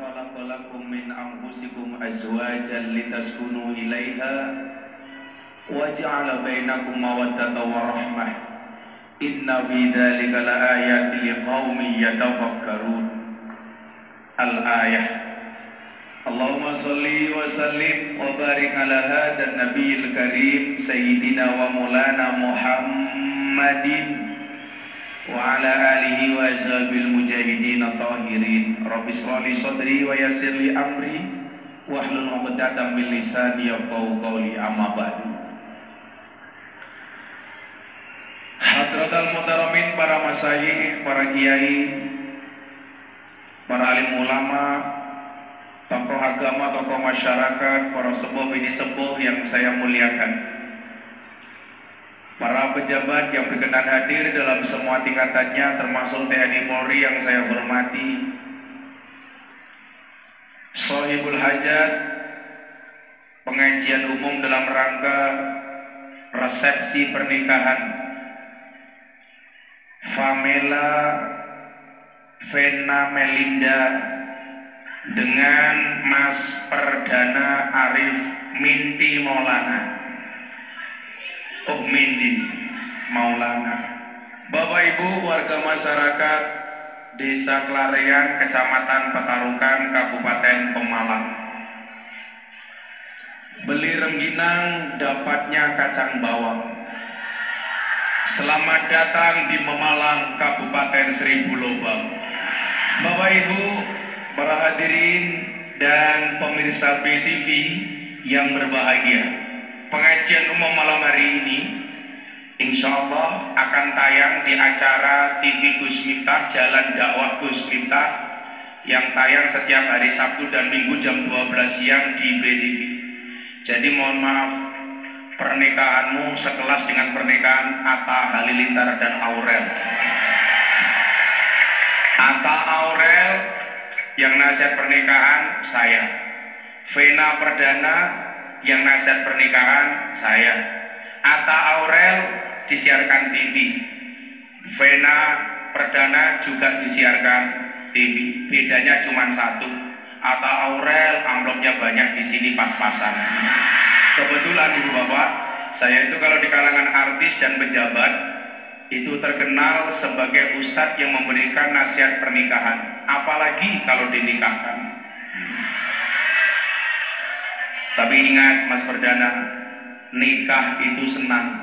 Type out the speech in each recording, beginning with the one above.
خلق لكم من أنفسكم أزواجا لتسكنوا إليها وجعل بينكم مودة ورحمة إن في ذلك لآيات لقوم يتفكرون. الآية. اللهم صل وسلم وبارك على هذا النبي الكريم سيدنا ومولانا محمد وعلى آله وأصحابه المجاهدين الطاهرين. رب اشرح لي صدري ويسر لي أمري واحلل عقدة من لساني يفقهوا قولي. أما بعد. Hadratal Muhtaramin, para masyayikh, para kiai, para alim ulama, tokoh agama, tokoh masyarakat, para sepuh bini sepuh yang saya muliakan, para pejabat yang berkenan hadir dalam semua tingkatannya, termasuk TNI Polri yang saya hormati, Shahibul Hajat, pengajian umum dalam rangka resepsi pernikahan Famela Vena Melinda dengan Mas Perdana Arif Minti Maulana. Oh, Minti Maulana. Bapak Ibu warga masyarakat Desa Klarean, Kecamatan Petarukan, Kabupaten Pemalang. Beli rengginang, dapatnya kacang bawang. Selamat datang di Pemalang, Kabupaten Seribu Lubang. Bapak Ibu, para hadirin dan pemirsa BTV yang berbahagia, pengajian umum malam hari ini insya Allah akan tayang di acara TV Gus Miftah, Jalan Dakwah Gus Miftah, yang tayang setiap hari Sabtu dan Minggu jam 12 siang di BTV. Jadi mohon maaf, pernikahanmu sekelas dengan pernikahan Atta Halilintar dan Aurel. Atta Aurel yang nasihat pernikahan saya, Vena Perdana yang nasihat pernikahan saya. Atta Aurel disiarkan TV, Vena Perdana juga disiarkan TV. Bedanya cuma satu, Atta Aurel amplopnya banyak, di sini pas-pasan. Kebetulan Ibu Bapak, saya itu kalau di kalangan artis dan pejabat itu terkenal sebagai ustadz yang memberikan nasihat pernikahan, apalagi kalau dinikahkan. Tapi ingat Mas Perdana, nikah itu senang,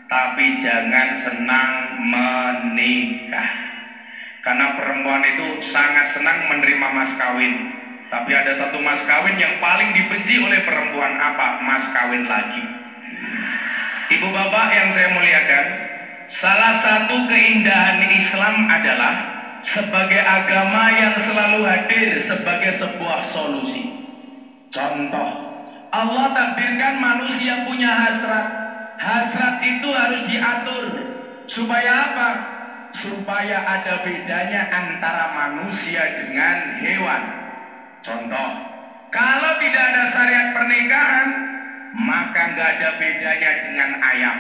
tapi jangan senang menikah. Karena perempuan itu sangat senang menerima mas kawin. Tapi ada satu mas kawin yang paling dibenci oleh perempuan, apa? Mas kawin lagi. Ibu bapak yang saya muliakan, salah satu keindahan Islam adalah sebagai agama yang selalu hadir sebagai sebuah solusi. Contoh, Allah takdirkan manusia punya hasrat. Hasrat itu harus diatur. Supaya apa? Supaya ada bedanya antara manusia dengan hewan. Contoh, kalau tidak ada syariat pernikahan, maka nggak ada bedanya dengan ayam.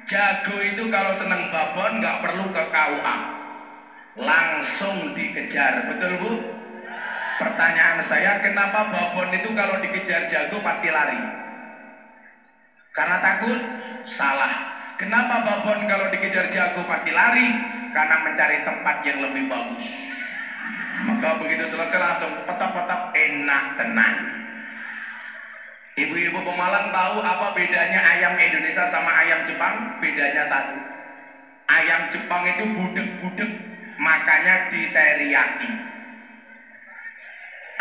Jago itu kalau seneng babon nggak perlu ke KUA, langsung dikejar. Betul Bu? Pertanyaan saya, kenapa babon itu kalau dikejar jago pasti lari? Karena takut? Salah. Kenapa babon kalau dikejar jago pasti lari? Karena mencari tempat yang lebih bagus. Maka begitu selesai langsung petap-petap, enak tenang. Ibu-ibu Pemalang tahu apa bedanya ayam Indonesia sama ayam Jepang? Bedanya satu, ayam Jepang itu budek-budek, makanya diteriyaki.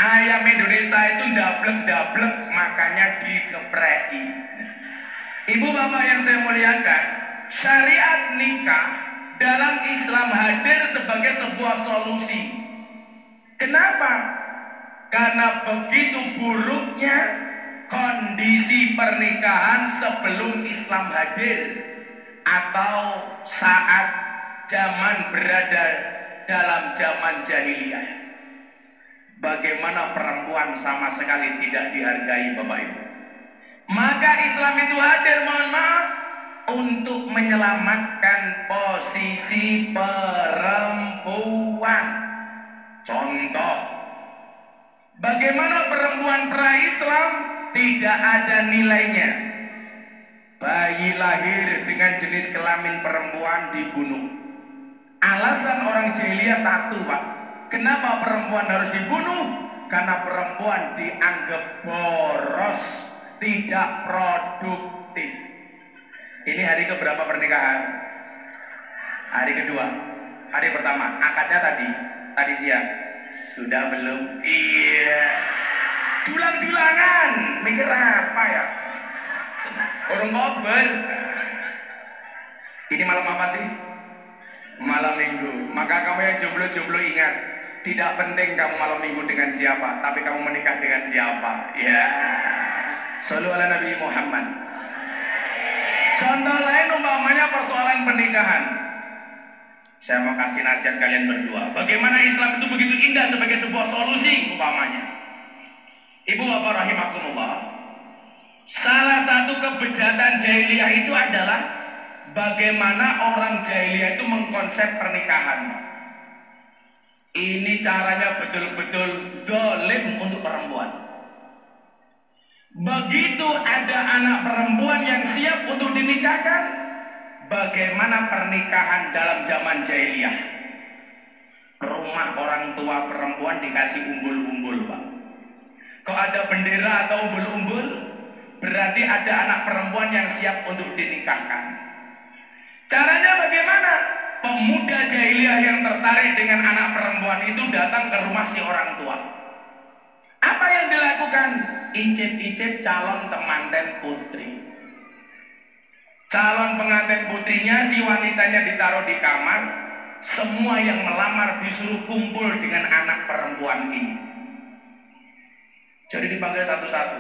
Ayam Indonesia itu dablek-dablek, makanya digepreki. Ibu bapak yang saya muliakan, syariat nikah dalam Islam hadir sebagai sebuah solusi. Kenapa? Karena begitu buruknya kondisi pernikahan sebelum Islam hadir, atau saat zaman berada dalam zaman jahiliyah. Bagaimana perempuan sama sekali tidak dihargai Bapak Ibu. Maka Islam itu hadir, mohon maaf, untuk menyelamatkan posisi perempuan. Contoh, Bagaimana perempuan pra-Islam tidak ada nilainya. Bayi lahir dengan jenis kelamin perempuan dibunuh. Alasan orang jahiliyah satu, Pak. Kenapa perempuan harus dibunuh? Karena perempuan dianggap boros, tidak produktif. Ini hari keberapa pernikahan? Hari kedua. Hari pertama, akadnya tadi siang. Sudah belum? Iya. Dulang-dulangan, mikir apa ya? Orang ngobrol. Ini malam apa sih? Malam minggu. Maka kamu yang jomblo-jomblo ingat, tidak penting kamu malam minggu dengan siapa, tapi kamu menikah dengan siapa. Ya. Shallu ala Nabi Muhammad. Contoh lain umpamanya persoalan pernikahan. Saya mau kasih nasihat kalian berdua. Bagaimana Islam itu begitu indah sebagai sebuah solusi umpamanya. Ibu bapak rahimakumullah. Salah satu kebejatan jahiliyah itu adalah bagaimana orang jahiliyah itu mengkonsep pernikahan. Ini caranya betul-betul zalim untuk perempuan. Begitu ada anak perempuan yang siap untuk dinikahkan, bagaimana pernikahan dalam zaman jahiliyah? Rumah orang tua perempuan dikasih umbul-umbul, Pak. Kalau ada bendera atau umbul-umbul, berarti ada anak perempuan yang siap untuk dinikahkan. Caranya bagaimana? Pemuda jahiliyah yang tertarik dengan anak perempuan itu datang ke rumah si orang tua. Apa yang dilakukan? Icip-icip calon temanten putri. Calon pengantin putrinya, si wanitanya ditaruh di kamar. Semua yang melamar disuruh kumpul dengan anak perempuan ini. Jadi dipanggil satu-satu.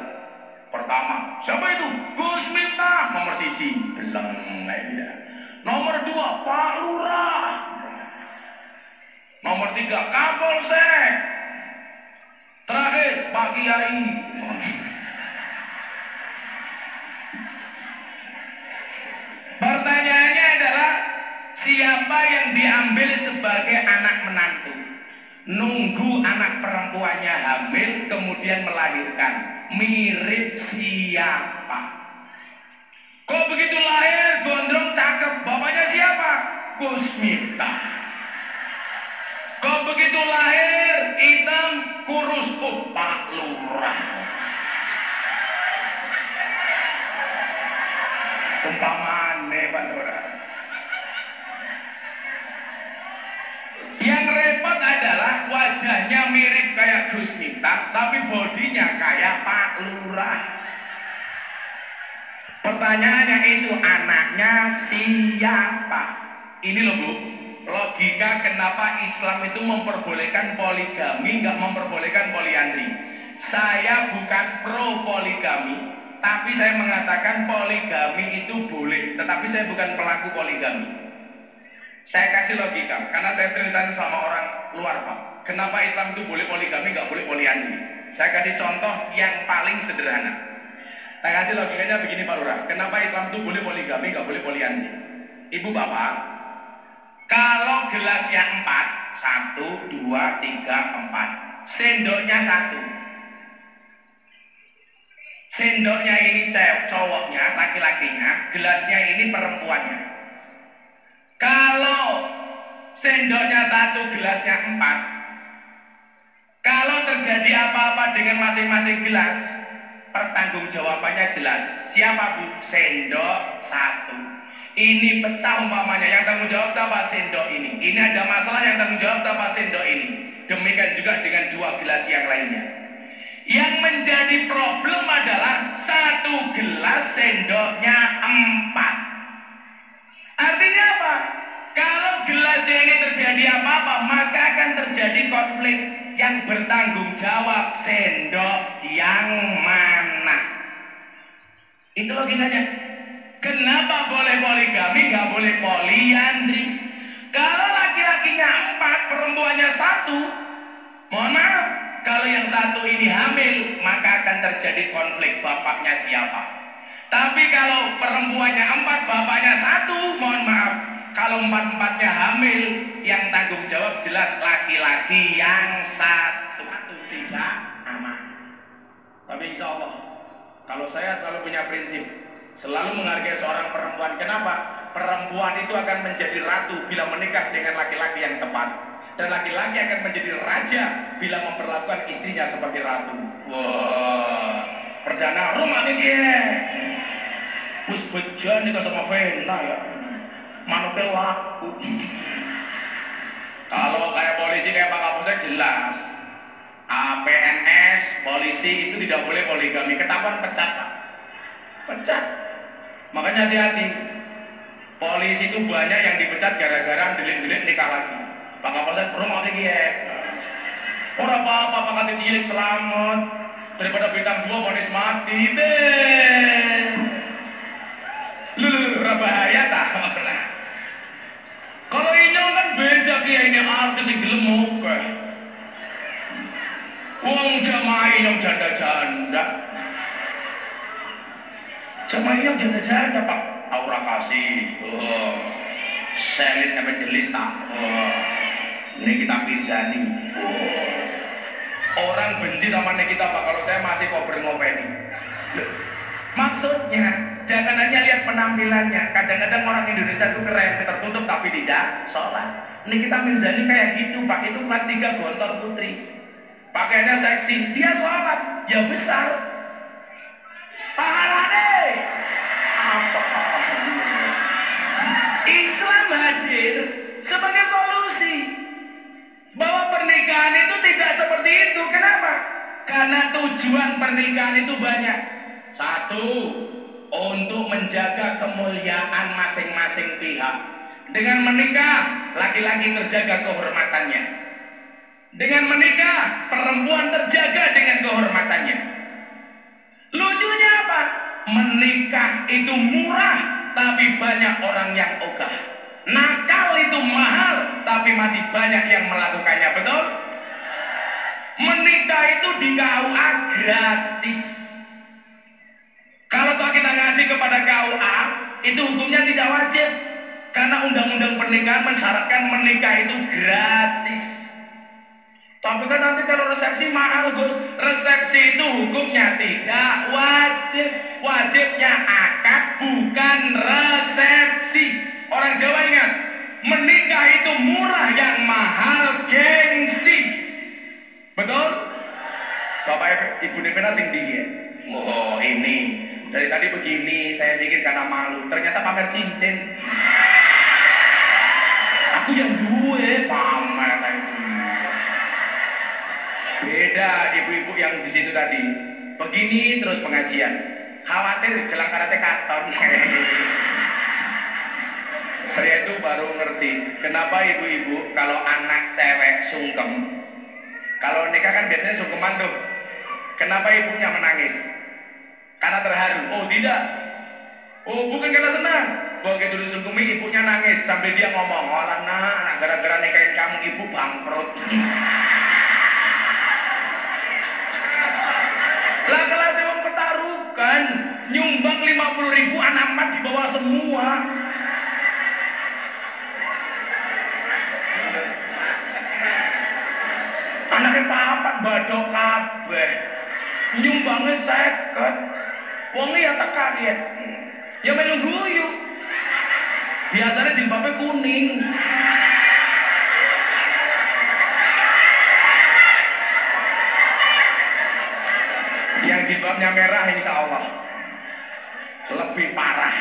Pertama, siapa itu? Gus Miftah. Nomor 1, beleng aja. Nomor 2, Pak Lurah. Nomor 3, Kapolsek. Terakhir, Pak Kiai. Pertanyaannya adalah, siapa yang diambil sebagai anak menantu? Nunggu anak perempuannya hamil, kemudian melahirkan. Mirip siapa? Kok begitu lahir, gondrong, cakep, bapaknya siapa? Gus Miftah. Kok begitu lahir, hitam, kurus, Pak Lurah. Umpamane Pak Lurah. Yang repot adalah wajahnya mirip kayak Gus Miftah, tapi bodinya kayak Pak Lurah. Pertanyaannya itu, anaknya siapa? Ini loh Bu, logika kenapa Islam itu memperbolehkan poligami, nggak memperbolehkan poliandri. Saya bukan pro poligami, tapi saya mengatakan poligami itu boleh, tetapi saya bukan pelaku poligami. Saya kasih logika, karena saya sering tanya sama orang luar, Pak, kenapa Islam itu boleh poligami, nggak boleh poliandri. Saya kasih contoh yang paling sederhana. Saya kasih logikanya begini Pak Lurah, kenapa Islam itu boleh poligami, nggak boleh poliandri. Ibu bapak, kalau gelasnya 4, 1, 2, 3, 4, sendoknya 1. Sendoknya ini cowoknya, laki-lakinya, gelasnya ini perempuannya. Kalau sendoknya 1, gelasnya 4, kalau terjadi apa-apa dengan masing-masing gelas, pertanggungjawabannya jelas. Siapa Bu? Sendok 1. Ini pecah umpamanya, yang tanggung jawab siapa? Sendok ini. Ini ada masalah, yang tanggung jawab siapa? Sendok ini. Demikian juga dengan 2 gelas yang lainnya. Yang menjadi problem adalah 1 gelas sendoknya 4. Artinya apa? Kalau gelasnya ini terjadi apa-apa, maka akan terjadi konflik. Yang bertanggung jawab sendok yang mana? Itu logikanya. Kenapa boleh poligami, nggak boleh poliandri? Kalau laki-lakinya 4, perempuannya 1, mohon maaf, kalau yang 1 ini hamil, maka akan terjadi konflik, bapaknya siapa? Tapi kalau perempuannya 4, bapaknya 1, mohon maaf, kalau 4-4-nya hamil, yang tanggung jawab jelas laki-laki yang 1. tidak aman. Tapi insya Allah, kalau saya selalu punya prinsip, selalu menghargai seorang perempuan. Kenapa? Perempuan itu akan menjadi ratu bila menikah dengan laki-laki yang tepat, dan laki-laki akan menjadi raja bila memperlakukan istrinya sebagai ratu. Wah, perdana rumah ini wis bejan nih sama Vena ya, manuknya laku. Kalau kayak polisi kayak Pak Kapolsek jelas, APNS polisi itu tidak boleh poligami, ketahuan pecat Pak, pecat. Makanya hati-hati, polisi itu banyak yang dipecat gara-gara delik-delik nikah lagi. Pak Kapolsek rumah ini ya, orang apa-apa Pak Kati cilik selamat daripada bintang 2 vonis mati deh. Lu bahaya tak? Kalau inyong kan beda kiai ini artis yang gelem oke. Wong jamaah inyong janda-janda. Jamaah inyong janda-janda Pak. Aura kasih. Oh. Selin evangelis tak. Oh. Nikita Mirzani. Oh. Orang benci sama Nikita Pak kalau saya masih kober ngopeni. Maksudnya jangan hanya lihat penampilannya. Kadang-kadang orang Indonesia itu keren, tertutup tapi tidak sholat. Nikita Mirzani kayak gitu Pak, itu kelas 3 Gontor Putri, pakaiannya seksi, dia sholat, ya besar pahalanya. Apa? Islam hadir sebagai solusi bahwa pernikahan itu tidak seperti itu. Kenapa? Karena tujuan pernikahan itu banyak. Satu, untuk menjaga kemuliaan masing-masing pihak. Dengan menikah, laki-laki terjaga kehormatannya. Dengan menikah, perempuan terjaga dengan kehormatannya. Lucunya apa? Menikah itu murah, tapi banyak orang yang ogah. Nakal itu mahal, tapi masih banyak yang melakukannya. Betul? Menikah itu di KUA gratis. Kalau kita ngasih kepada KUA, itu hukumnya tidak wajib. Karena undang-undang pernikahan mensyaratkan menikah itu gratis. Tapi kan nanti kalau resepsi mahal Gus. Resepsi itu hukumnya tidak wajib. Wajibnya akad bukan resepsi. Orang Jawa ingat, menikah itu murah, yang mahal gengsi. Betul? Bapak Ibu Nevena sing dingin. Oh ini dari tadi begini, saya pikir karena malu, ternyata pamer cincin. Aku yang duwe pamer lagi. Beda ibu-ibu yang di situ tadi. Begini terus pengajian. Khawatir gelang karate katon. Saya itu baru ngerti kenapa ibu-ibu kalau anak cewek sungkem, kalau nikah kan biasanya sungkeman tuh. Kenapa ibunya menangis? Karena terharu. Oh tidak. Oh bukan karena senang. Begitu disungkemi ibunya nangis sambil dia ngomong, "Olah nak, gara-gara nikahin kamu ibu bangkrut." Lah kelas wong petarukan nyumbang 50.000 anak 4 dibawa semua. Anaknya papat badok kabeh. Nyumbangnya 50. Wong ya tak kaget. Ya melu guyu. Biasanya jilbabnya kuning. Yang jilbabnya merah insya Allah lebih parah.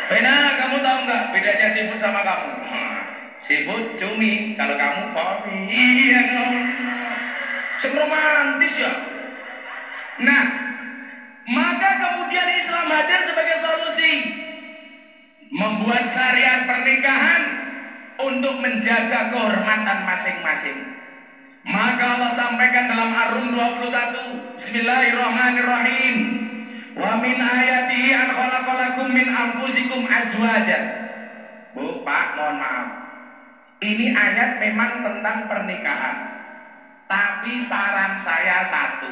Vena, kamu tahu nggak bedanya seafood sama kamu? Seafood cumi, kalau kamu kopi. Iya dong. Romantis ya. Nah, maka kemudian Islam hadir sebagai solusi, membuat syariat pernikahan untuk menjaga kehormatan masing-masing. Maka Allah sampaikan dalam Ar-Rum 21, Bismillahirrahmanirrahim. Wa min ayatihi an khalaqalakum min anfusikum azwajan. Bu, Pak, mohon maaf. Ini ayat memang tentang pernikahan. Tapi saran saya satu,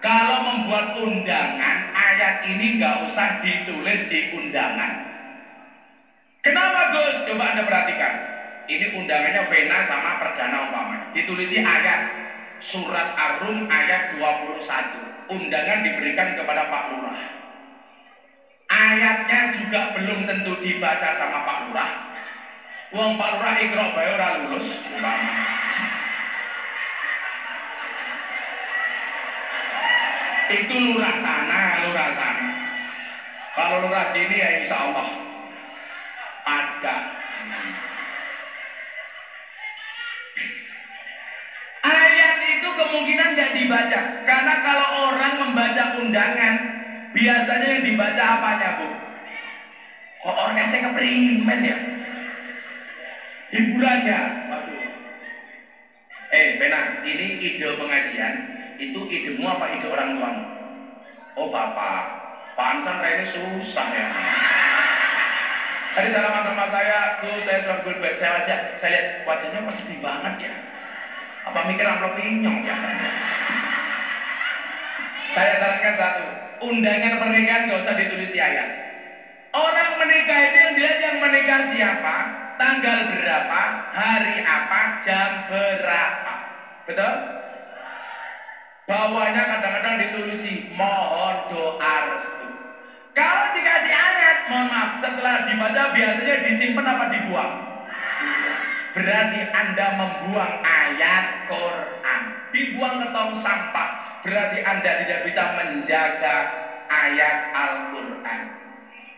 kalau membuat undangan, ayat ini nggak usah ditulis di undangan. Kenapa Gus? Coba Anda perhatikan. Ini undangannya Vena sama Perdana umpamanya. Ditulisi ayat surat Ar-Rum ayat 21. Undangan diberikan kepada Pak Lurah. Ayatnya juga belum tentu dibaca sama Pak Lurah. Wong Pak Lurah Iqra bae ora lulus. Itu lurah sana, lurah sana. Kalau lurah sini ya insya Allah ada. Ayat itu kemungkinan nggak dibaca, karena kalau orang membaca undangan, biasanya yang dibaca apanya, Bu? Kok orangnya keperimen ya? Hiburannya. Waduh. Benar, ini ide pengajian. Itu idemu apa ide orang tuamu? Oh Bapak, Pak Ansan ini susah ya. Tadi sama teman saya, saya suruh saya lihat wajahnya masih sedih banget ya. Apa mikir amplop pinyong ya? Saya sarankan satu, undangan pernikahan gak usah ditulis ayat. Orang menikah itu yang dilihat yang menikah siapa, tanggal berapa, hari apa, jam berapa. Betul? Bawahnya kadang-kadang ditulisi mohon doa restu. Kalau dikasih ayat, mohon maaf, setelah dibaca biasanya disimpan apa dibuang? Berarti Anda membuang ayat Quran, dibuang ke tong sampah. Berarti Anda tidak bisa menjaga ayat Al-Quran.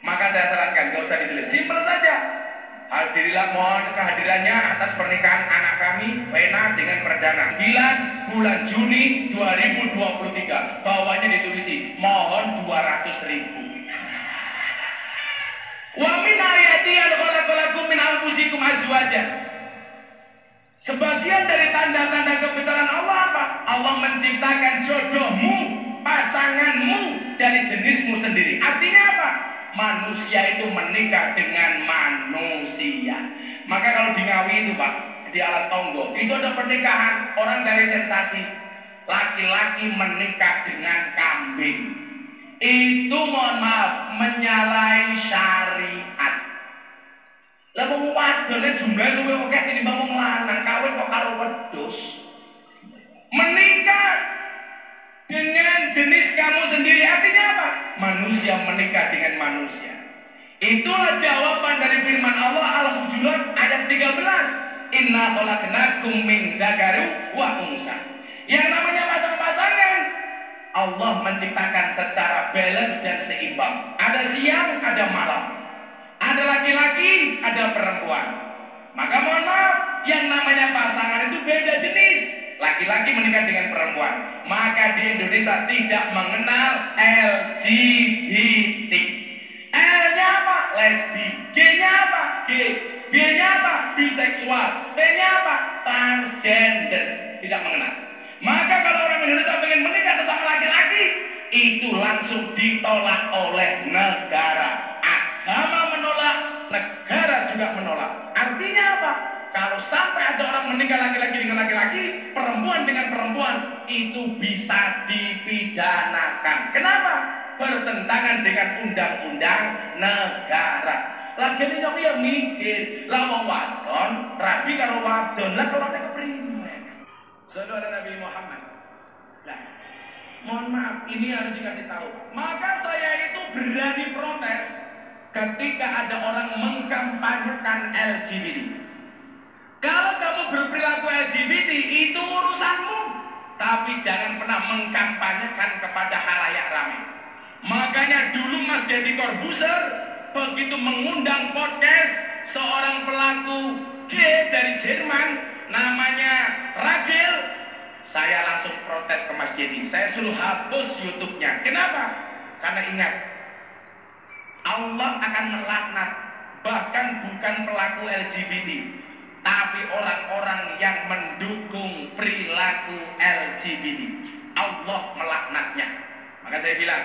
Maka saya sarankan, gak usah ditulis, simpel saja. Hadirilah, mohon kehadirannya atas pernikahan anak kami Vena dengan Perdana 9 bulan Juni 2023. Bawahnya ditulisi mohon 200.000. Wa min ayati an khalaqalakum min anfusikum azwaja. Sebagian dari tanda-tanda kebesaran Allah apa? Allah menciptakan jodohmu, pasanganmu dari jenismu sendiri. Artinya apa? Manusia itu menikah dengan manusia. Maka kalau di Ngawi itu Pak, di Alas Tonggo, itu ada pernikahan, orang cari sensasi. Laki-laki menikah dengan kambing. Itu mohon maaf, menyalahi syariat. Lah wong wadone jumlahe luwih akeh tinimbang wong lanang, kawin kok karo wedhus. Menikah dengan jenis kamu sendiri, artinya apa? Manusia menikah dengan manusia. Itulah jawaban dari firman Allah Al-Hujurat ayat 13. Inna khalaqnakum min dzakarin wa unsa. Yang namanya pasang-pasangan, Allah menciptakan secara balance dan seimbang. Ada siang, ada malam. Ada laki-laki, ada perempuan. Maka mohon maaf, yang namanya pasangan itu beda jenis. Laki-laki menikah dengan perempuan. Maka di Indonesia tidak mengenal LGBT. L-nya apa? Lesbi. G-nya apa? Gay. B-nya apa? Biseksual. T-nya apa? Transgender. Tidak mengenal. Maka kalau orang Indonesia ingin menikah sesama laki-laki, itu langsung ditolak oleh negara. Agama menolak, negara juga menolak. Artinya apa? Kalau sampai ada orang menikah laki-laki dengan laki-laki, perempuan dengan perempuan, itu bisa dipidanakan. Kenapa? Bertentangan dengan undang-undang negara. Lagi ini ya mikir, lah wong wadon, rabi karo wadon, lah kalau ada keprimen. Saudara Nabi Muhammad. Nah, mohon maaf, ini harus dikasih tahu. Maka saya itu berani protes ketika ada orang mengkampanyekan LGBT. Kalau kamu berperilaku LGBT itu urusanmu, tapi jangan pernah mengkampanyekan kepada halayak ramai. Makanya dulu Mas Deddy Corbuzier begitu mengundang podcast seorang pelaku gay dari Jerman namanya Rachel, saya langsung protes ke Mas Deddy. Saya suruh hapus YouTube-nya. Kenapa? Karena ingat, Allah akan melaknat bahkan bukan pelaku LGBT, tapi orang-orang yang mendukung perilaku LGBT. Allah melaknatnya. Maka saya bilang,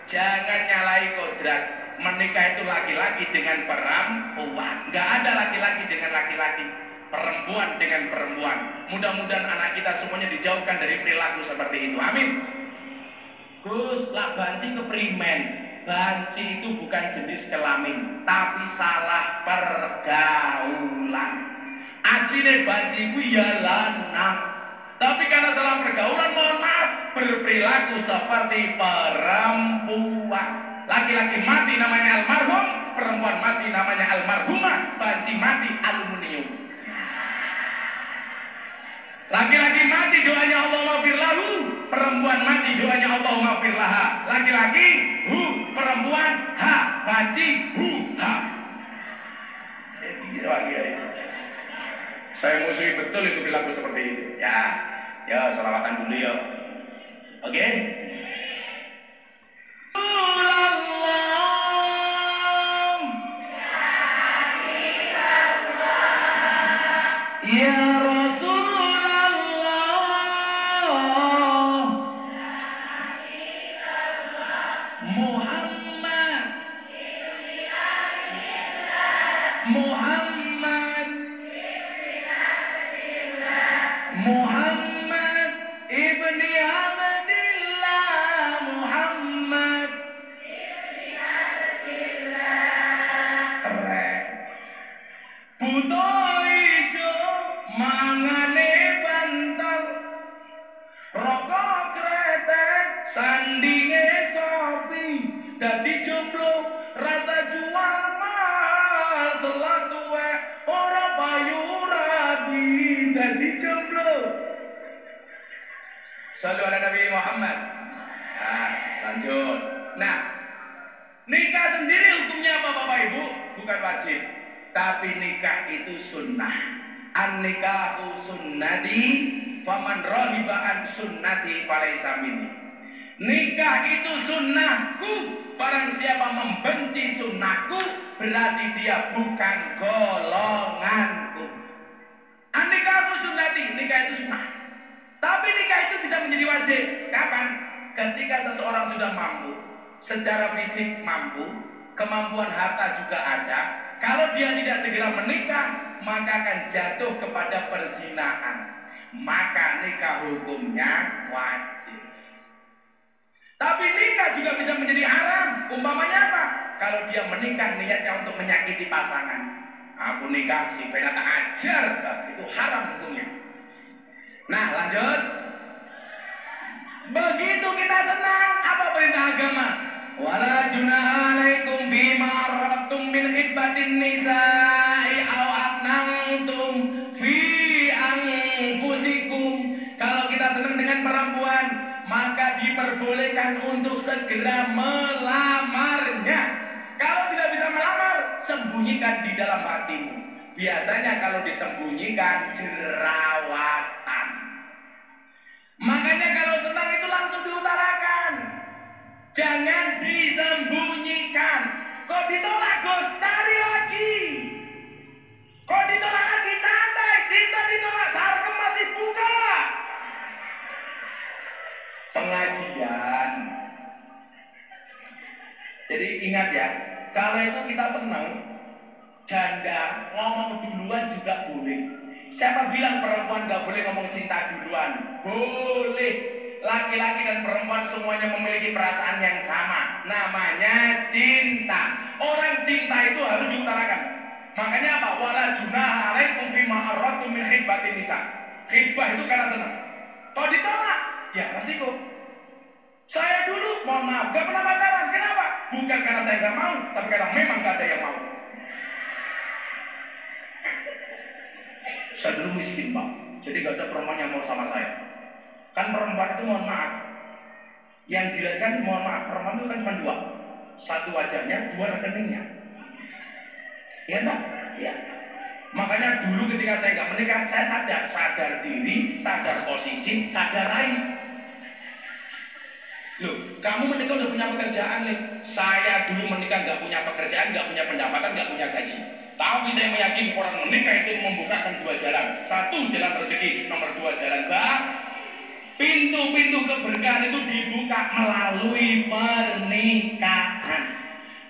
jangan nyalai kodrat. Menikah itu laki-laki dengan perempuan. Nggak ada laki-laki dengan laki-laki, perempuan dengan perempuan. Mudah-mudahan anak kita semuanya dijauhkan dari perilaku seperti itu. Amin. Gus, lah banci keprimen. Banci itu bukan jenis kelamin, tapi salah pergaulan. aslinya bajiku ya lanang. Tapi karena salah pergaulan, mohon maaf, berperilaku seperti perempuan. Laki-laki mati namanya almarhum, perempuan mati namanya almarhumah, baji mati aluminium. Laki-laki mati doanya Allah maghfir lahu, perempuan mati doanya Allah maghfir laha. Laki-laki hu, perempuan ha, baji hu ha. Saya musuhi betul itu perilaku seperti itu. Ya selawatan dulu ya. Oke? Ya Rasulullah Muhammad Muhammad ibni Abdillah Muhammad ibni Abdillah. Keren. Buto ijo mangane bantal, rokok kretek sandinge kopi, dadi jomblo rasa jual mahal, selatuwe ora payu rabi, dadi jomblo. Shallu ala Nabi Muhammad. Lanjut. Nah, nikah sendiri hukumnya apa Bapak Ibu? Bukan wajib, tapi nikah itu sunnah. An-nikahu sunnati, faman rahiba an sunnati falaisa minni. Nikah itu sunnahku, barang siapa membenci sunnahku, berarti dia bukan golonganku. An-nikahu sunnati, nikah itu sunnah. Tapi nikah itu bisa menjadi wajib. Kapan? Ketika seseorang sudah mampu, secara fisik mampu, kemampuan harta juga ada. Kalau dia tidak segera menikah, maka akan jatuh kepada perzinahan. Maka nikah hukumnya wajib. Tapi nikah juga bisa menjadi haram. Umpamanya apa? Kalau dia menikah niatnya untuk menyakiti pasangan. Aku nikah si Vena tak ajar, itu haram hukumnya. Nah lanjut. Begitu kita senang, apa perintah agama? Wala junaha alaikum bima aradtum min khidbatin nisa'i aw aqnantum fi anfusikum. Kalau kita senang dengan perempuan, maka diperbolehkan untuk segera melamarnya. Kalau tidak bisa melamar, sembunyikan di dalam hatimu. Biasanya kalau disembunyikan jerawatan. Makanya kalau senang itu langsung diutarakan. Jangan disembunyikan. Kok ditolak Gus? Cari lagi. Kok ditolak lagi? Santai. Cinta ditolak, sarkem masih buka. Pengajian. Jadi ingat ya, kalau itu kita senang, janda ngomong duluan juga boleh. Siapa bilang perempuan gak boleh ngomong cinta duluan? Boleh. Laki-laki dan perempuan semuanya memiliki perasaan yang sama. Namanya cinta. Orang cinta itu harus diutarakan. Makanya apa? Wala junaha alaikum fima aradtum min khidbatin nisa. Khidbah itu karena senang. Kalau ditolak, ya resiko. Saya dulu, mohon maaf, gak pernah pacaran. Kenapa? Bukan karena saya gak mau, tapi karena memang gak ada yang mau. Saya dulu miskin Pak, jadi gak ada perempuan yang mau sama saya. Kan perempuan itu mohon maaf, yang dilihat kan mohon maaf, perempuan itu kan cuma dua. Satu wajahnya, dua rekeningnya. Iya Pak? Iya. Makanya dulu ketika saya gak menikah, saya sadar diri, sadar posisi, sadar raih. Loh, kamu menikah udah punya pekerjaan nih. Saya dulu menikah gak punya pekerjaan, gak punya pendapatan, gak punya gaji. Tapi saya meyakini orang menikah itu membukakan dua jalan. Satu, jalan rezeki. Nomor dua, jalan pintu-pintu keberkahan itu dibuka melalui pernikahan.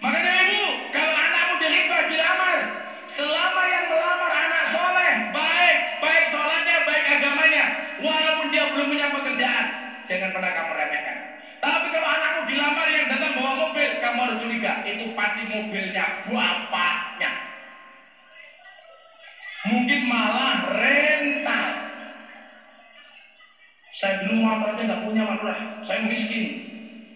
Makanya ibu, kalau anakmu dihibah dilamar, selama yang melamar anak soleh, baik sholatnya, baik agamanya, walaupun dia belum punya pekerjaan, jangan pernah kamu remehkan. Tapi kalau anakmu dilamar yang datang bawa mobil, kamu harus curiga, itu pasti mobilnya bapaknya. mungkin malah rental. Saya dulu motor aja nggak punya Pak Lurah, saya miskin.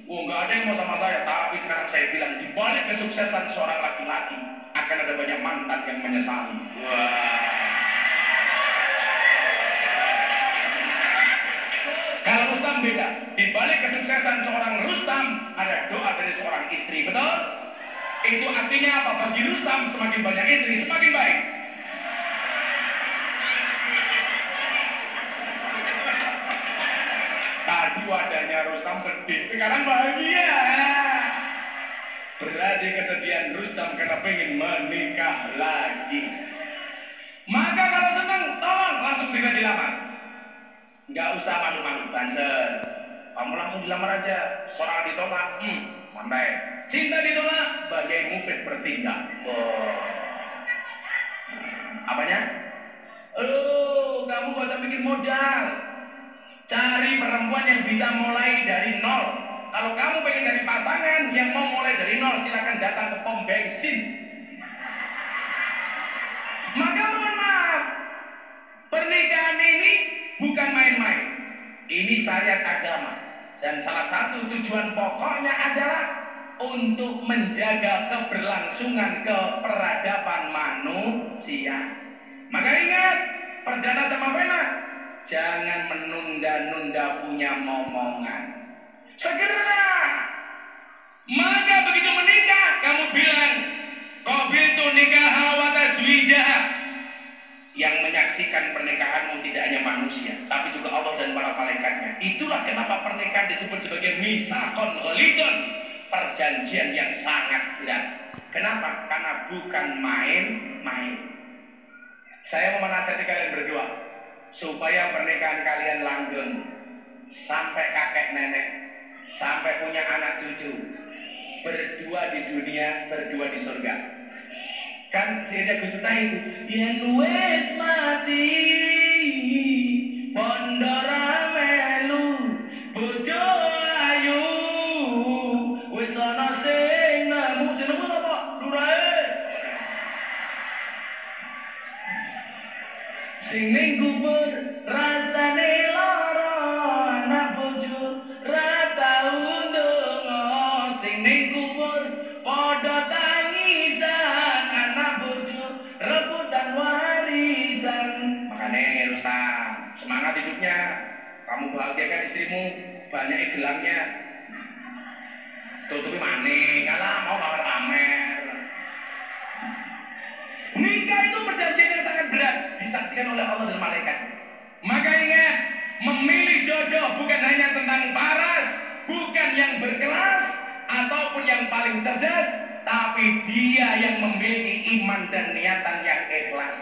Oh, nggak ada yang mau sama saya. Tapi sekarang saya bilang, di balik kesuksesan seorang laki-laki akan ada banyak mantan yang menyesali. Wah. Kalau Rustam beda. Di balik kesuksesan seorang Rustam ada doa dari seorang istri, betul? Itu artinya apa? Bagi Rustam, semakin banyak istri semakin baik. Tadi wadahnya Rustam sedih, sekarang bahagia. Berarti kesedihan Rustam karena pengen menikah lagi. Maka kalau senang, tolong langsung segera dilamar. Nggak usah malu-malu, banser. Kamu langsung dilamar aja. Soal ditolak, santai. Cinta ditolak, bagai Mufid bertindak. Apanya? Kamu gak usah mikir modal. Cari perempuan yang bisa mulai dari nol. Kalau kamu pengen cari pasangan yang mau mulai dari nol, silakan datang ke pom bensin. Maka mohon maaf, pernikahan ini bukan main-main. Ini syariat agama. Dan salah satu tujuan pokoknya adalah untuk menjaga keberlangsungan keperadaban manusia. Maka ingat, Perdana sama Vena, jangan menunda-nunda punya momongan. Segera. Maka begitu menikah, kamu bilang, qabiltu nikaha wa tazwijah. Yang menyaksikan pernikahanmu tidak hanya manusia, tapi juga Allah dan para malaikatnya. Itulah kenapa pernikahan disebut sebagai misaqon ghalidun, perjanjian yang sangat berat. Kenapa? Karena bukan main-main. Saya mau menasihati kalian berdua supaya pernikahan kalian langgeng sampai kakek nenek, sampai punya anak cucu, berdua di dunia, berdua di surga. Kan sehingga Gus Miftah itu yen wis mati pondora melu bojo ayu wis ana sing nemu sapa lurae sing ning kubur rasane lara anak bojo ra tau ndonga sing ning kubur padha tangisan anak bojo rebutan warisan. Makanya Rustam, semangat hidupnya. Kamu bahagiakan istrimu, banyak gelangnya. Tutupi maning, ngalah mau pamer. Nikah itu perjanjian yang sangat berat, disaksikan oleh Allah dan malaikat. Maka ingat, memilih jodoh bukan hanya tentang paras, bukan yang berkelas ataupun yang paling cerdas, tapi dia yang memiliki iman dan niatan yang ikhlas.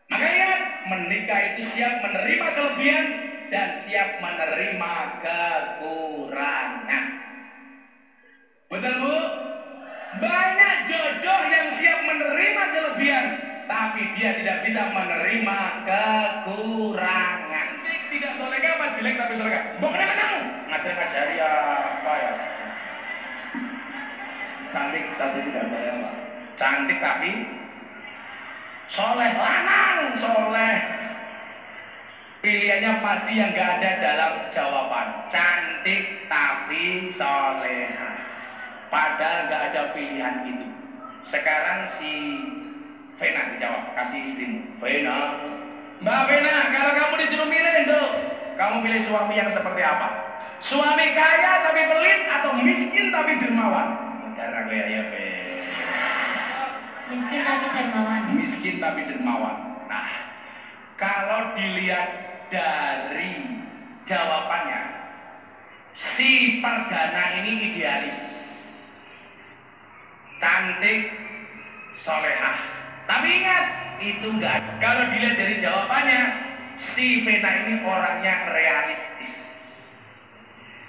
Maka ingat, menikah itu siap menerima kelebihan dan siap menerima kekurangan. Betul Bu? Banyak jodoh yang siap menerima kelebihan, tapi dia tidak bisa menerima kekurangan. Tidak solehah apa jelek tapi solehah? Mau kenapa? Ngajar-ngajari apa ya? Cantik tapi tidak soleh Pak. Cantik tapi soleh, lanang soleh. Pilihannya pasti yang gak ada dalam jawaban. Cantik tapi soleha. Padahal gak ada pilihan itu. Sekarang si Vena dijawab, kasih istrimu. Vena, Mbak Vena, kalau kamu disuruh milih tuh, kamu pilih suami yang seperti apa? Suami kaya tapi pelit atau miskin tapi dermawan? Darah ya miskin tapi dermawan. Miskin tapi dermawan. Nah, kalau dilihat dari jawabannya, si Perdana ini idealis, cantik, solehah. Tapi ingat, itu enggak. Kalau dilihat dari jawabannya, si Vena ini orangnya realistis.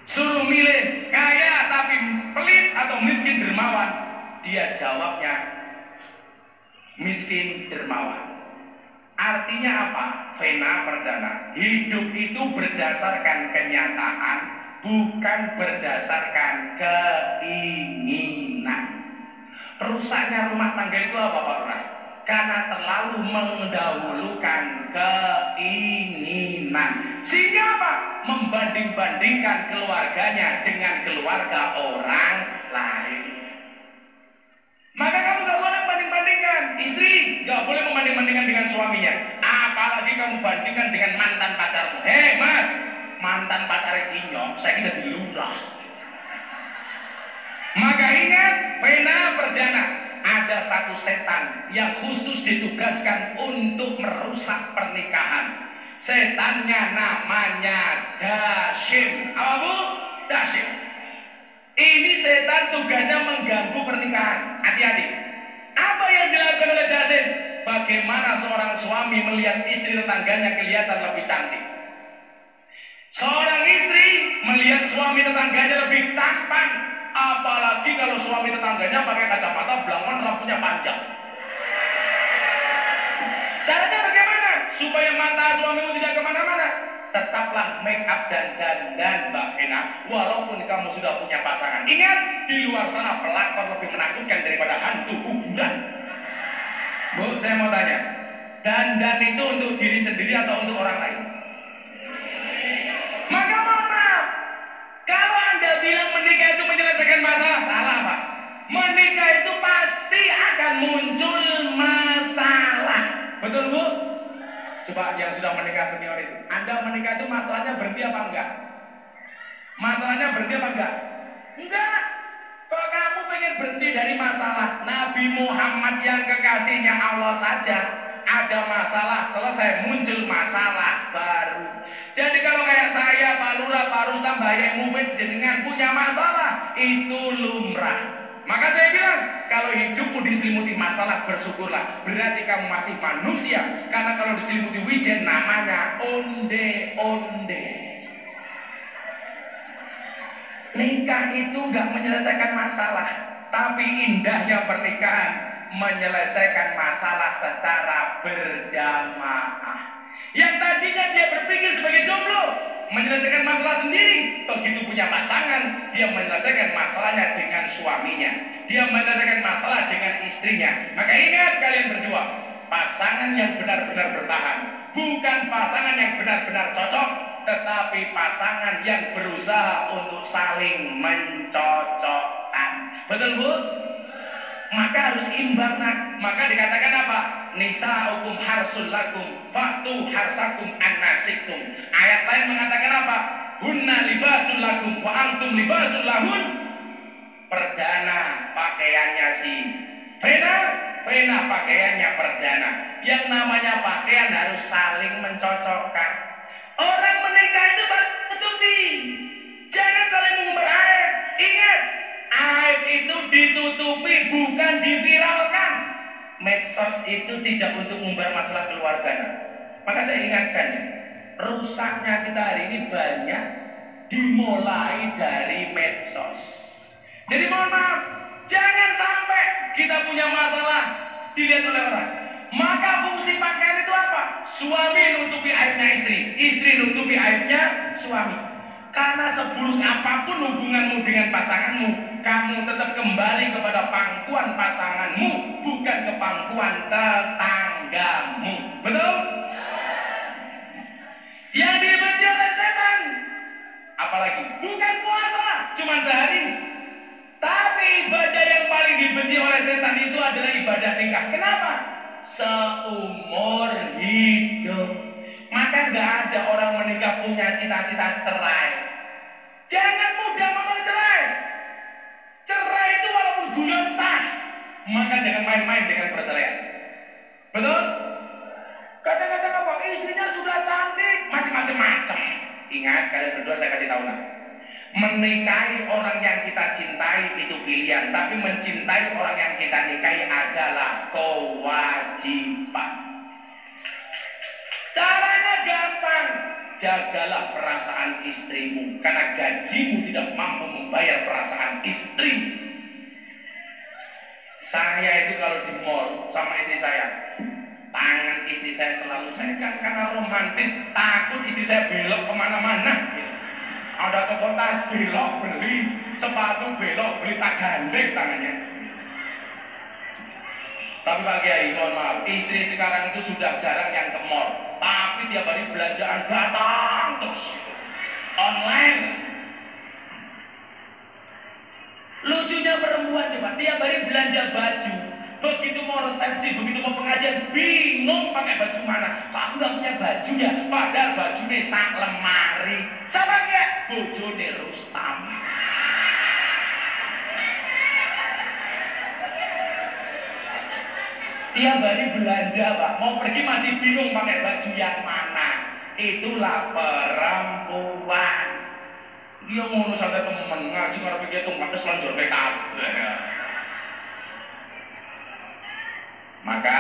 Suruh milih kaya tapi pelit atau miskin dermawan, dia jawabnya miskin dermawan. Artinya apa? Vena Perdana, hidup itu berdasarkan kenyataan, bukan berdasarkan keinginan. Rusaknya rumah tangga itu apa Pak Lurah? Karena terlalu mendahulukan keinginan. Sehingga apa? Membanding-bandingkan keluarganya dengan keluarga orang lain. Maka kamu gak boleh membanding-bandingkan. Istri gak boleh membanding-bandingkan dengan suaminya. Apalagi kamu bandingkan dengan mantan pacarmu. Hei mas, mantan pacar inyong, saya kira di lurah. Maka ingat, Vena Perdana, ada satu setan yang khusus ditugaskan untuk merusak pernikahan. Setannya namanya Dasyim. Apa bu? Dasyim. Ini setan tugasnya mengganggu pernikahan. Hati-hati. Apa yang dilakukan oleh Dasyim? Bagaimana seorang suami melihat istri tetangganya kelihatan lebih cantik. Seorang istri melihat suami tetangganya lebih tampan. Apalagi kalau suami tetangganya pakai kacamata belangkon, rambutnya panjang. Caranya bagaimana? Supaya mata suamimu tidak kemana-mana. Tetaplah make up dan dandan Mbak Vena, walaupun kamu sudah punya pasangan. Ingat, di luar sana pelakor lebih menakutkan daripada hantu kuburan. Bu, saya mau tanya, dandan itu untuk diri sendiri atau untuk orang lain? Maka mohon maaf, kalau Anda bilang menikah itu menyelesaikan masalah, salah Pak. Menikah itu pasti akan muncul masalah. Betul Bu? Coba yang sudah menikah senior itu, Anda menikah itu masalahnya berhenti apa enggak? Masalahnya berhenti apa enggak? Enggak. Kalau kamu pengen berhenti dari masalah, Nabi Muhammad yang kekasihnya Allah saja ada masalah, selesai muncul masalah baru. Jadi kalau kayak saya, Pak Lurah, Pak Rustam, Mbak Yai Mufid, jenengan punya masalah, itu lumrah. Maka saya bilang, kalau hidupmu diselimuti masalah, bersyukurlah. Berarti kamu masih manusia. Karena kalau diselimuti wijen, namanya onde-onde. Nikah itu nggak menyelesaikan masalah, tapi indahnya pernikahan menyelesaikan masalah secara berjamaah. Yang tadinya dia berpikir sebagai jomblo, menyelesaikan masalah sendiri. Begitu punya pasangan, dia menyelesaikan masalahnya dengan suaminya. Dia menyelesaikan masalah dengan istrinya. Maka ingat kalian berdua, pasangan yang benar-benar bertahan, bukan pasangan yang benar-benar cocok, tetapi pasangan yang berusaha untuk saling mencocokkan. Betul Bu? Maka harus imbang nak. Maka dikatakan apa? Nisa'ukum harsul lakum fa'tu harsakum annasikum. Ayat lain mengatakan apa? Hunna libasul lakum wa antum libasul lahun. Perdana pakaiannya si Vena, Vena pakaiannya perdana. Yang namanya pakaian harus saling mencocokkan. Orang menikah itu saling menutupi, jangan saling mengumbar aib. Ingat, aib itu ditutupi, bukan diviralkan. Medsos itu tidak untuk mengumbar masalah keluarga. Maka saya ingatkan ya, rusaknya kita hari ini banyak dimulai dari medsos. Jadi mohon maaf, jangan sampai kita punya masalah dilihat oleh orang. Maka fungsi pakaian itu apa? Suami nutupi aibnya istri, istri nutupi aibnya suami. Karena seburuk apapun hubunganmu dengan pasanganmu, kamu tetap kembali kepada pangkuan pasanganmu, bukan ke pangkuan tetanggamu. Betul? Yang dibenci oleh setan, apalagi bukan puasa, cuma sehari. Tapi ibadah yang paling dibenci oleh setan itu adalah ibadah nikah. Kenapa? Seumur hidup. Maka gak ada orang menikah punya cita-cita cerai. Jangan mudah ngomong cerai. Cerai itu walaupun guyon sah, maka jangan main-main dengan perceraian. Betul? Kadang-kadang apa? Istrinya sudah cantik, masih macam-macam. Ingat, kalian berdua saya kasih tahu nak. Menikahi orang yang kita cintai itu pilihan, tapi mencintai orang yang kita nikahi adalah kewajiban. Caranya gampang, jagalah perasaan istrimu, karena gajimu tidak mampu membayar perasaan istrimu. Saya itu kalau di mall sama istri saya, tangan istri saya selalu saya kan karena romantis, takut istri saya belok kemana-mana. Ada toko tas belok beli, sepatu belok beli, tak gandeng tangannya. Tapi Pak Kiai, mohon maaf, istri sekarang itu sudah jarang yang ke mall, tapi tiap hari belanjaan datang terus online. Lucunya perempuan coba tiap hari belanja baju, begitu mau resepsi, begitu mau pengajian, bingung pakai baju mana. Kok aku nggak punya baju ya? Padahal bajunya sak lemari. Sama kayak bojone Rustam. Tiap hari belanja Pak, mau pergi masih bingung pakai baju yang mana. Itulah perempuan. Dia ngono sampai temen ngaji karena pikir tunggak keselanjur kabeh. Maka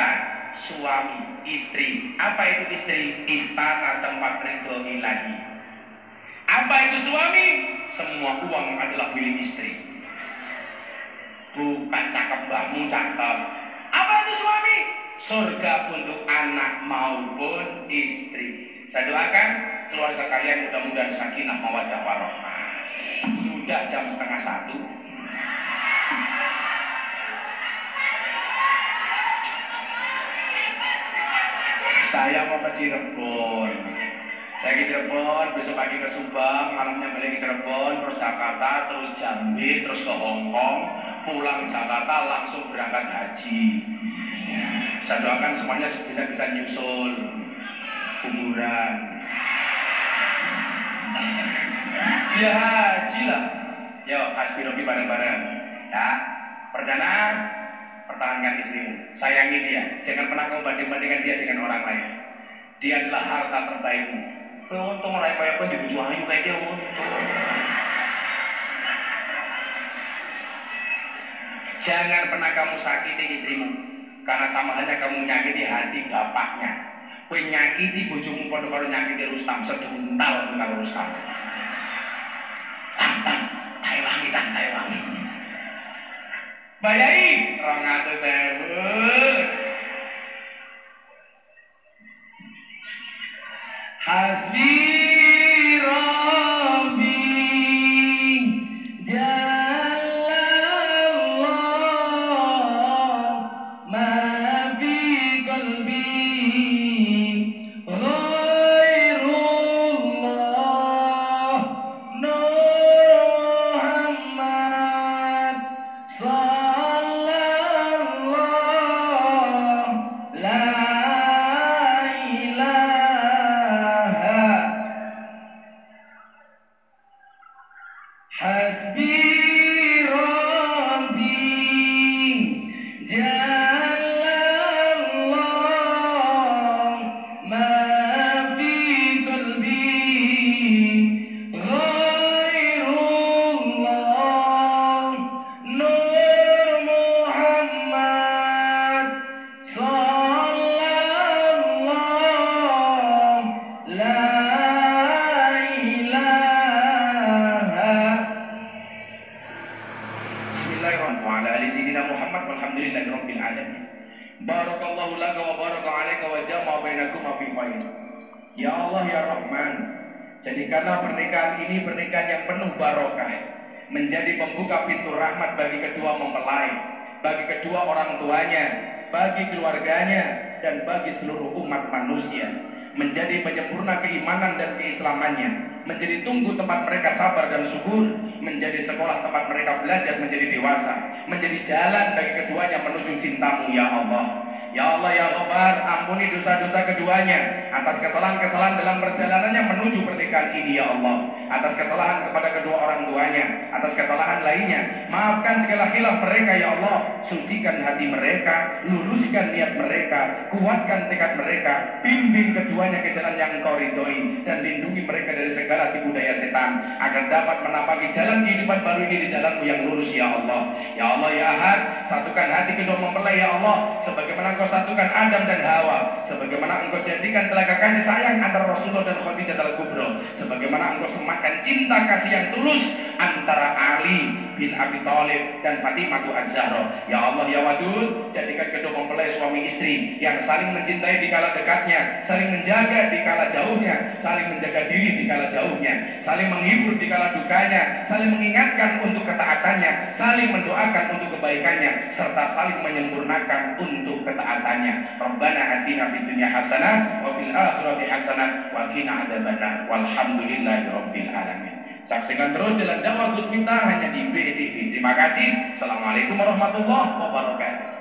suami, istri, apa itu istri? Istana tempat ridho ilahi. Apa itu suami? Semua uang adalah milik istri. Bukan cakep mbahmu cakep. Apa itu suami? Surga untuk anak maupun istri. Saya doakan keluarga kalian mudah-mudahan sakinah mawaddah warahmah. Sudah jam 12:30. Saya mau ke Cirebon. Saya ke Cirebon, besok pagi ke Subang, malamnya balik ke Cirebon, terus Jakarta, terus Jambi, terus ke Hongkong, pulang Jakarta langsung berangkat haji. Ya, saya doakan semuanya bisa nyusul kuburan. Ya haji lah. Yo, hasbirobi bareng-bareng. Ya, perdana pertahankan istrimu, sayangi dia, jangan pernah kamu banding-bandingkan dia dengan orang lain. Dia adalah harta terbaikmu. Untung orang kaya pun dibujuk ayu kayak dia untung. Jangan pernah kamu sakiti istrimu, karena sama halnya kamu menyakiti hati bapaknya. Kowe nyakiti bojomu padha karo nyakiti Rustam, seduntal karo Rustam. Tang, Taiwangi. Bayai 200.000. Hasbi Rabbi Jalallah ma fi qalbi ghairullah Nur Muhammad sallallahu la Hasbi Rabbi Jalallah ma fi qalbi ghairullah Nur Muhammad sallallahu la Muhammad walhamdulillahirabbil alamin. Barakallahu laka wa baraka alaika wa jama'a bainakuma fi khair. Ya Allah ya Rahman, jadikanlah pernikahan ini pernikahan yang penuh barokah, menjadi pembuka pintu rahmat bagi kedua mempelai, bagi kedua orang tuanya, bagi keluarganya, dan bagi seluruh umat manusia, menjadi penyempurna keimanan dan keislamannya, menjadi tunggu tempat mereka sabar dan syukur, menjadi sekolah tempat mereka belajar menjadi dewasa, menjadi jalan bagi keduanya menuju cintamu ya Allah. Ya Allah ya Ghafar, ampuni dosa-dosa keduanya atas kesalahan-kesalahan dalam perjalanannya menuju pernikahan ini ya Allah, atas kesalahan kepada kedua orang tuanya, atas kesalahan lainnya, maafkan segala khilaf mereka ya Allah, sucikan hati mereka, luruskan niat mereka, kuatkan tekad mereka, bimbing keduanya ke jalan yang Engkau ridhoi, dan lindungi mereka dari segala tipu daya setan agar dapat menapaki jalan kehidupan baru ini di jalanmu yang lurus ya Allah. Ya Allah ya Ahad, satukan hati kedua mempelai ya Allah, sebagaimana engkau satukan Adam dan Hawa, sebagaimana engkau jadikan telaga kasih sayang antara Rasulullah dan Khadijah al-Kubra, sebagaimana engkau semakan cinta kasih yang tulus antara Ali bin Abi Thalib dan Fatimah Az-Zahra. Ya Allah ya Wadud, jadikan kedua mempelai suami istri yang saling mencintai di kala dekatnya, saling menjaga di kala jauhnya, saling menjaga diri di kala jauhnya, saling menghibur di kala dukanya, saling mengingatkan untuk ketaatannya, saling mendoakan untuk kebaikannya, serta saling menyempurnakan untuk ketaatannya. Rabbana atina fid dunya hasanah wa fil akhirati hasanah wa qina adzabannar. Walhamdulillahirabbil alamin. Saksikan terus jalan dakwah Gus Miftah hanya di BDV. Terima kasih. Assalamualaikum warahmatullahi wabarakatuh.